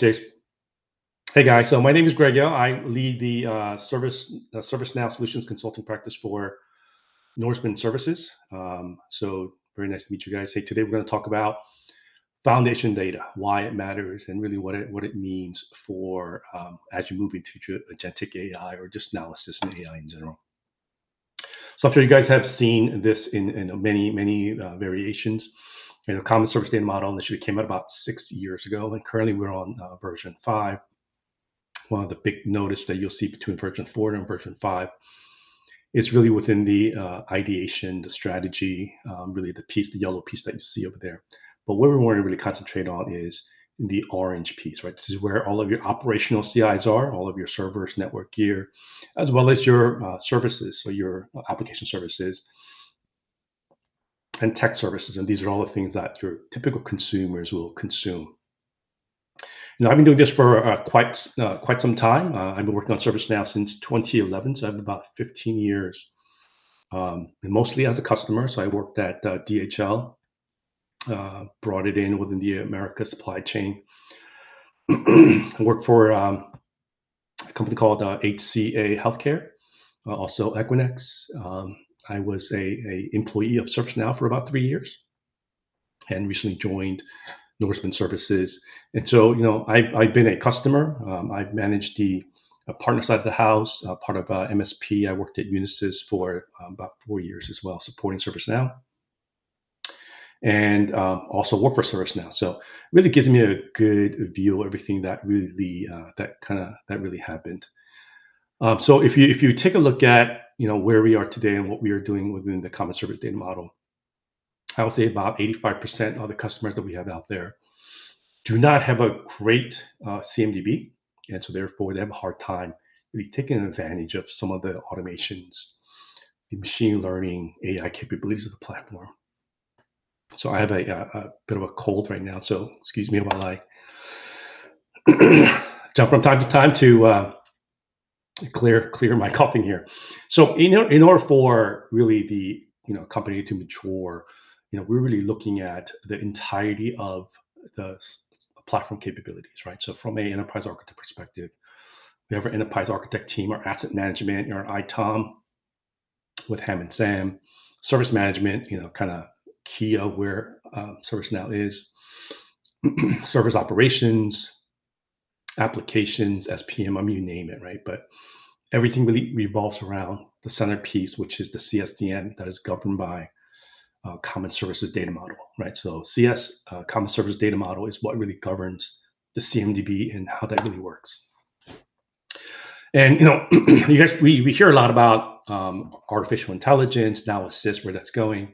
Jace. Hey guys, so my name is Greg Yuh. I lead the ServiceNow Solutions Consulting practice for Norseman Services. So very nice to meet you guys. Hey, today we're going to talk about foundation data, why it matters, and really what it means for as you move into agentic AI or just analysis and AI in general. So I'm sure you guys have seen this in many variations. The common service data model initially came out about 6 years ago, and currently we're on version 5. One of the big notice that you'll see between version 4 and version 5 is really within the ideation, the strategy, really the yellow piece that you see over there. But what we want to really concentrate on is the orange piece, right? This is where all of your operational CIs are, all of your servers, network gear, as well as your services, so your application services and tech services. And these are all the things that your typical consumers will consume. I've been doing this for quite some time. I've been working on ServiceNow since 2011, so I have about 15 years, and mostly as a customer. So I worked at DHL, brought it in within the America supply chain. I worked for a company called HCA Healthcare, also Equinix. I was a employee of ServiceNow for about 3 years, and recently joined Norseman Services. And so, I've been a customer. I've managed the partner side of the house, part of MSP. I worked at Unisys for about 4 years as well, supporting ServiceNow, and also work for ServiceNow. So, really gives me a good view of everything that really really happened. So, if you take a look at where we are today and what we are doing within the common service data model, I would say about 85% of the customers that we have out there do not have a great CMDB, and so therefore they have a hard time really taking advantage of some of the automations, the machine learning, AI capabilities of the platform. So I have a bit of a cold right now, so excuse me while I jump from time to time to clear my coughing here. So in order for really the company to mature, we're really looking at the entirety of the platform capabilities, right? So from an enterprise architect perspective, we have our enterprise architect team, our asset management, our ITOM with Ham and Sam, service management, kind of key of where ServiceNow is, service operations, applications, SPM, you name it, right? But everything really revolves around the centerpiece, which is the CSDM that is governed by Common Services Data Model, right? So Common Service Data Model is what really governs the CMDB and how that really works. And you guys, we hear a lot about artificial intelligence, Now Assist, where that's going,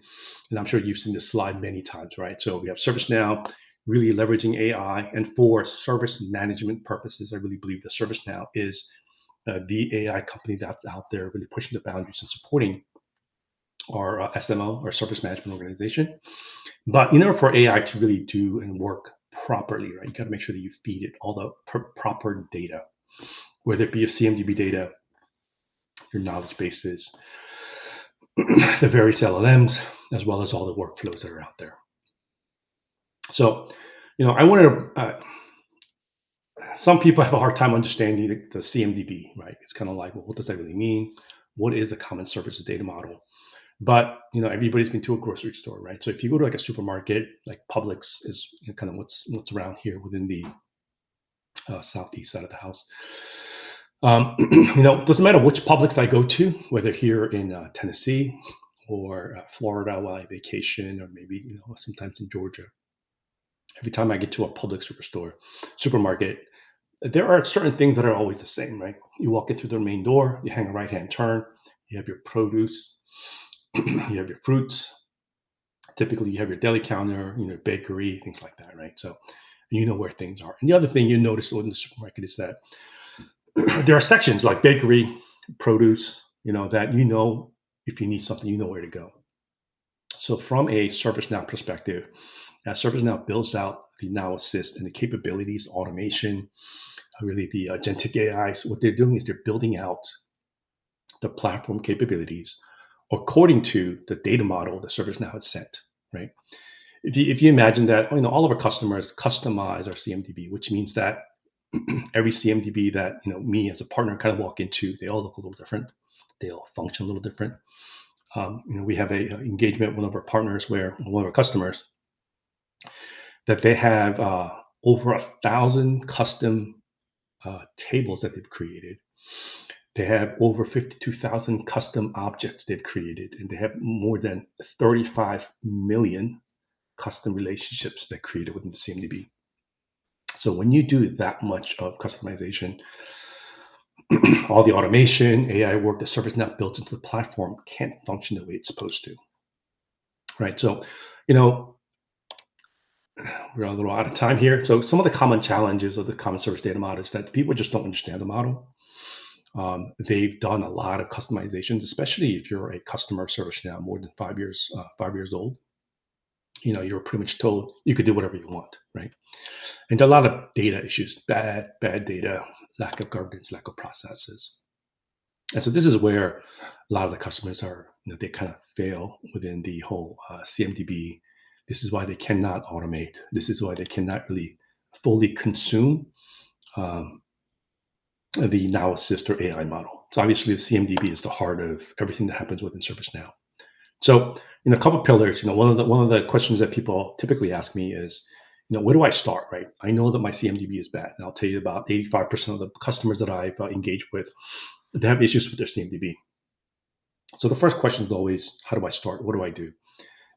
and I'm sure you've seen this slide many times, right? So we have ServiceNow really leveraging AI, and for service management purposes, I really believe that ServiceNow is the AI company that's out there really pushing the boundaries and supporting our SMO, or service management organization. But in order for AI to really do and work properly, right, you got to make sure that you feed it all the proper data, whether it be your CMDB data, your knowledge bases, the various LLMs, as well as all the workflows that are out there. So, I want to. Some people have a hard time understanding the CMDB, right? It's kind of like, well, what does that really mean? What is the Common Services Data Model? But everybody's been to a grocery store, right? So if you go to like a supermarket, like Publix is kind of what's around here within the southeast side of the house. It doesn't matter which Publix I go to, whether here in Tennessee or Florida while I vacation, or maybe sometimes in Georgia. Every time I get to a Publix supermarket, there are certain things that are always the same, right? You walk in through the main door, you hang a right-hand turn, you have your produce, you have your fruits. Typically, you have your deli counter, bakery, things like that, right? So you know where things are. And the other thing you notice in the supermarket is that there are sections like bakery, produce, that if you need something, you know where to go. So from a ServiceNow perspective, as ServiceNow builds out the Now Assist and the capabilities, automation, really the agentic AIs, what they're doing is they're building out the platform capabilities according to the data model that ServiceNow has sent, right? If you imagine that all of our customers customize our CMDB, which means that Every CMDB that me as a partner kind of walk into, they all look a little different. They all function a little different. We have a engagement with one of our partners, where one of our customers, that they have over 1,000 custom tables that they've created. They have over 52,000 custom objects they've created, and they have more than 35 million custom relationships that created within the CMDB. So when you do that much of customization, all the automation, AI work, the ServiceNow built into the platform can't function the way it's supposed to, right? So, you know, we're a little out of time here. So some of the common challenges of the common service data model is that people just don't understand the model. They've done a lot of customizations, especially if you're a customer of ServiceNow more than 5 years old. You're pretty much told you could do whatever you want, right? And there are a lot of data issues, bad data, lack of governance, lack of processes. And so this is where a lot of the customers are, they kind of fail within the whole CMDB. This is why they cannot automate. This is why they cannot really fully consume um, the Now Assist or AI model. So obviously the CMDB is the heart of everything that happens within ServiceNow. So, a couple of pillars. One of the questions that people typically ask me is, where do I start? Right? I know that my CMDB is bad, and I'll tell you about 85% of the customers that I've engaged with, they have issues with their CMDB. So the first question is always, how do I start? What do I do?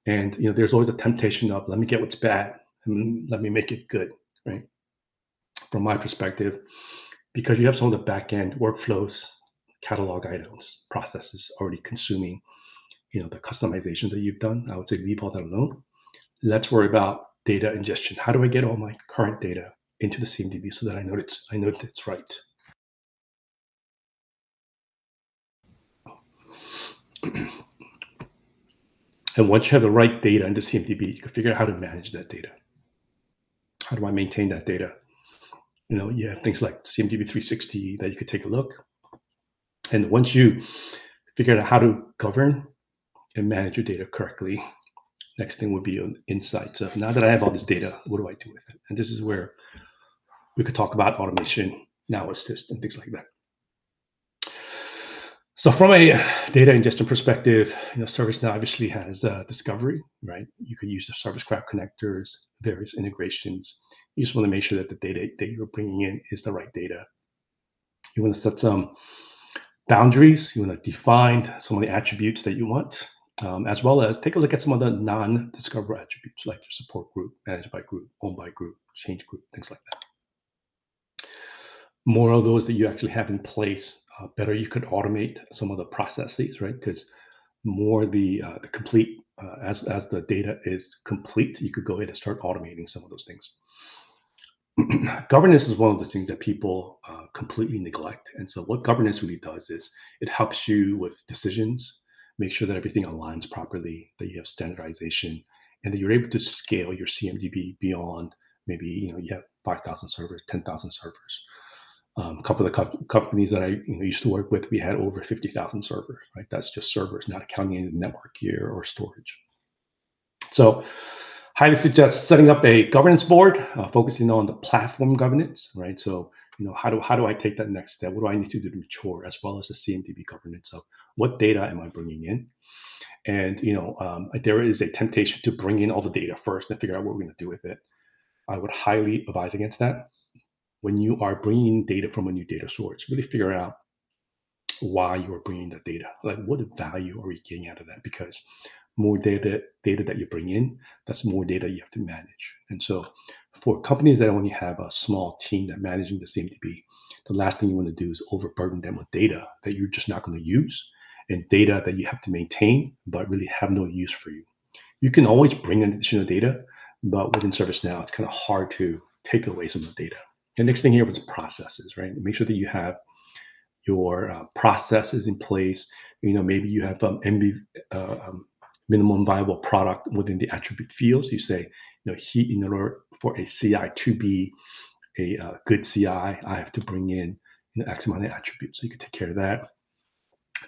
And there's always a temptation of, let me get what's bad and let me make it good, right? From my perspective, because you have some of the back end workflows, catalog items, processes already consuming the customization that you've done, I would say leave all that alone. Let's worry about data ingestion. How do I get all my current data into the CMDB so that I know it's right? And once you have the right data in the CMDB, you can figure out how to manage that data. How do I maintain that data? You have things like CMDB 360 that you could take a look. And once you figure out how to govern and manage your data correctly, next thing would be insights of, now that I have all this data, what do I do with it? And this is where we could talk about automation, Now Assist, and things like that. So from a data ingestion perspective, ServiceNow obviously has discovery, right? You could use the Service Graph connectors, various integrations. You just want to make sure that the data that you're bringing in is the right data. You want to set some boundaries. You want to define some of the attributes that you want, as well as take a look at some of the non-discover attributes, like your support group, managed by group, owned by group, change group, things like that. More of those that you actually have in place, better you could automate some of the processes, right? Because more the complete as the data is complete, you could go ahead and start automating some of those things. Governance is one of the things that people completely neglect. And so what governance really does is it helps you with decisions, make sure that everything aligns properly, that you have standardization, and that you're able to scale your CMDB beyond maybe you have 5,000 servers, 10,000 servers. A couple of the companies that I used to work with, we had over 50,000 servers, right? That's just servers, not counting any network gear or storage. So highly suggest setting up a governance board, focusing on the platform governance, right? So, how do I take that next step? What do I need to do to mature, as well as the CMDB governance of what data am I bringing in? And, there is a temptation to bring in all the data first and figure out what we're going to do with it. I would highly advise against that. When you are bringing data from a new data source, really figure out why you are bringing the data. Like, what value are we getting out of that? Because more data that you bring in, that's more data you have to manage. And so for companies that only have a small team that managing the CMDB, the last thing you want to do is overburden them with data that you're just not going to use, and data that you have to maintain but really have no use for you. You can always bring in additional data, but within ServiceNow, it's kind of hard to take away some of the data. And next thing here was processes, right? Make sure that you have your processes in place. Maybe you have minimum viable product within the attribute fields. You say, in order for a CI to be a good CI, I have to bring in X amount of attributes. So you can take care of that.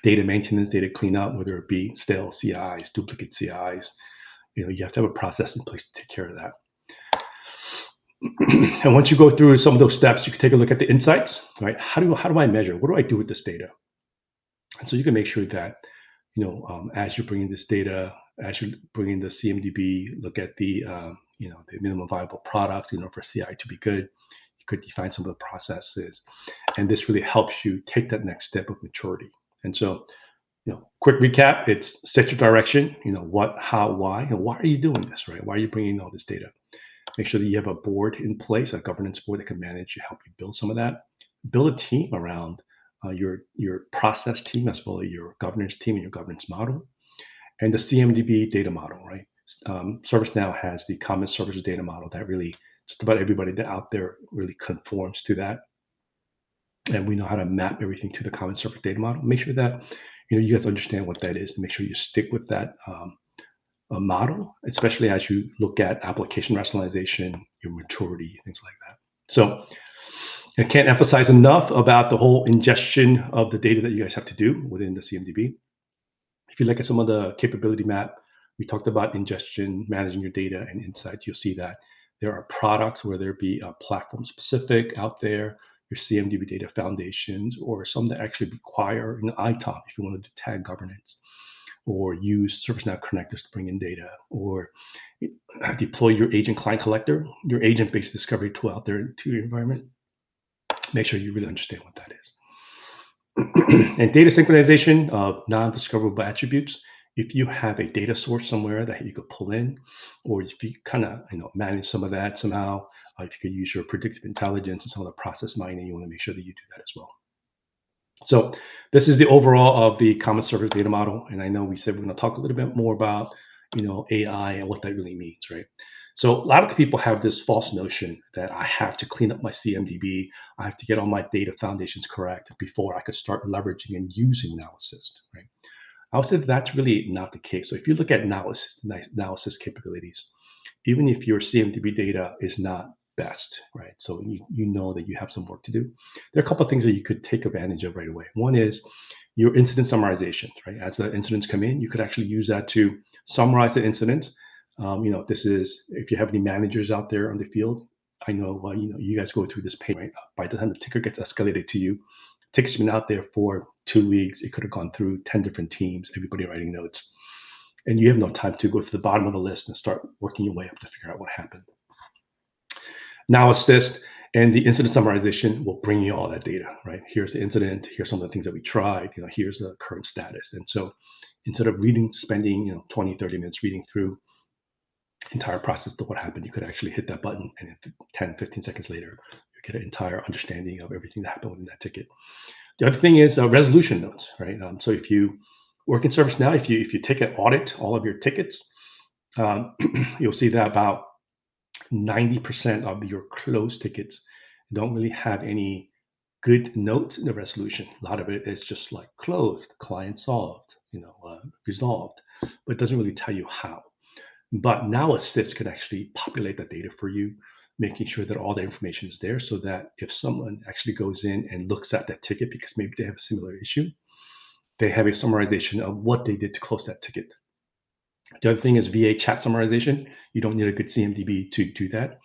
Data maintenance, data cleanup, whether it be stale CIs, duplicate CIs, you have to have a process in place to take care of that. And once you go through some of those steps, you can take a look at the insights, right? How do I measure? What do I do with this data? And so you can make sure that, as you're bringing this data, as you're bringing the CMDB, look at the minimum viable product, for CI to be good. You could define some of the processes, and this really helps you take that next step of maturity. And so, quick recap: it's set your direction. What, how, why, and why are you doing this, right? Why are you bringing all this data? Make sure that you have a board in place, a governance board that can manage and help you build some of that. Build a team around your process team as well as your governance team and your governance model, and the CMDB data model, right? ServiceNow has the common service data model that really just about everybody that out there really conforms to that, and we know how to map everything to the common service data model. Make sure that you guys understand what that is, and make sure you stick with that model, especially as you look at application rationalization, your maturity, things like that. So I can't emphasize enough about the whole ingestion of the data that you guys have to do within the CMDB. If you look at some of the capability map, we talked about ingestion, managing your data and insights. You'll see that there are products, whether it be platform specific out there, your CMDB data foundations, or some that actually require ITOM if you want to do tag governance, or use ServiceNow connectors to bring in data, or deploy your agent client collector, your agent-based discovery tool out there to your environment. Make sure you really understand what that is. And data synchronization of non-discoverable attributes. If you have a data source somewhere that you could pull in, or if you kind of manage some of that somehow, if you could use your predictive intelligence and some of the process mining, you want to make sure that you do that as well. So this is the overall of the common service data model. And I know we said we're going to talk a little bit more about, AI and what that really means, right? So a lot of people have this false notion that I have to clean up my CMDB. I have to get all my data foundations correct before I could start leveraging and using Now Assist, right? I would say that's really not the case. So if you look at Now Assist capabilities, even if your CMDB data is not best, right? So you know that you have some work to do. There are a couple of things that you could take advantage of right away. One is your incident summarization, right? As the incidents come in, you could actually use that to summarize the incident. This is if you have any managers out there on the field. I know, you guys go through this pain, right? By the time the ticket gets escalated to you, ticket's been out there for 2 weeks. It could have gone through 10 different teams, everybody writing notes. And you have no time to go to the bottom of the list and start working your way up to figure out what happened. Now Assist and the incident summarization will bring you all that data, right? Here's the incident. Here's some of the things that we tried. Here's the current status. And so instead of spending 20, 30 minutes reading through the entire process of what happened, you could actually hit that button, and 10, 15 seconds later, you get an entire understanding of everything that happened within that ticket. The other thing is resolution notes, right? So if you work in ServiceNow, if you take an audit all of your tickets, you'll see that about 90% of your closed tickets don't really have any good notes in the resolution. A lot of it is just like closed, client solved, resolved, but it doesn't really tell you how. But Now Assist can actually populate that data for you, making sure that all the information is there so that if someone actually goes in and looks at that ticket because maybe they have a similar issue, they have a summarization of what they did to close that ticket. The other thing is VA chat summarization. You don't need a good CMDB to do that,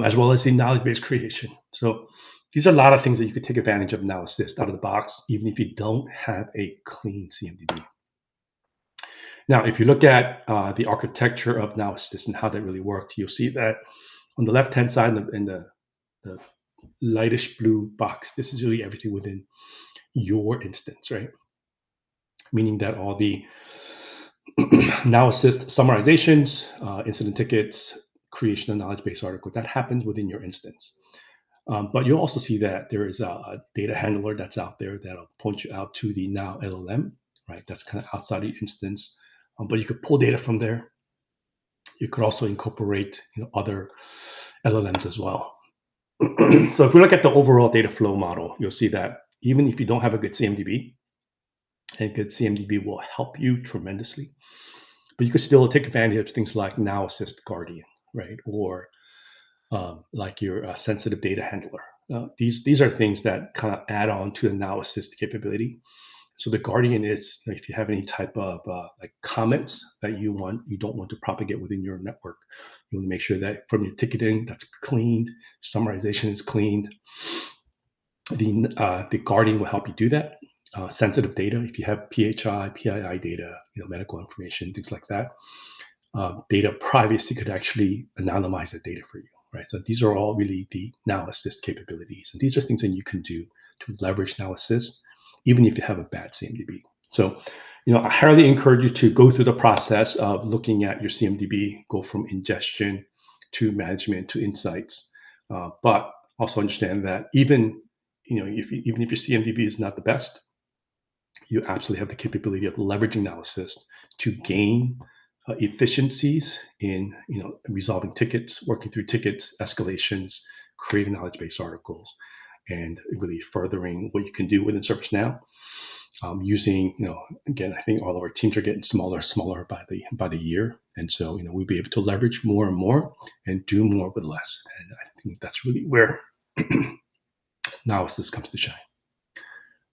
as well as the knowledge base creation. So these are a lot of things that you could take advantage of Now Assist out of the box, even if you don't have a clean CMDB. Now, if you look at the architecture of Now Assist and how that really works, you'll see that on the left-hand side in the lightish blue box, this is really everything within your instance, right? Meaning that all the Now Assist summarizations, incident tickets, creation of knowledge base articles, that happens within your instance. But you'll also see that there is a data handler that's out there that'll point you out to the Now LLM, right? That's kind of outside the instance, but you could pull data from there. You could also incorporate other LLMs as well. So if we look at the overall data flow model, you'll see that even if you don't have a good CMDB, a good CMDB will help you tremendously. But you could still take advantage of things like Now Assist Guardian, right? Or like your sensitive data handler. These are things that kind of add on to the Now Assist capability. So the Guardian is if you have any type of like comments that you don't want to propagate within your network, You want to make sure that from your ticketing that's cleaned, summarization is cleaned. The guarding will help you do that. Sensitive data, if you have PHI, PII data, medical information, things like that. Data privacy could actually anonymize the data for you, right? So these are all really the Now Assist capabilities, and these are things that you can do to leverage Now Assist, even if you have a bad CMDB. So, I highly encourage you to go through the process of looking at your CMDB, go from ingestion to management to insights, but also understand that even if your CMDB is not the best, you absolutely have the capability of leveraging Now Assist to gain efficiencies in resolving tickets, working through tickets, escalations, creating knowledge-based articles, and really furthering what you can do within ServiceNow. Using, again, I think all of our teams are getting smaller by the year, and so we'll be able to leverage more and more and do more with less. And I think that's really where Now Assist comes to shine.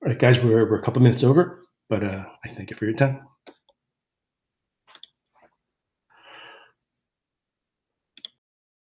All right, guys, we're a couple minutes over, but I thank you for your time.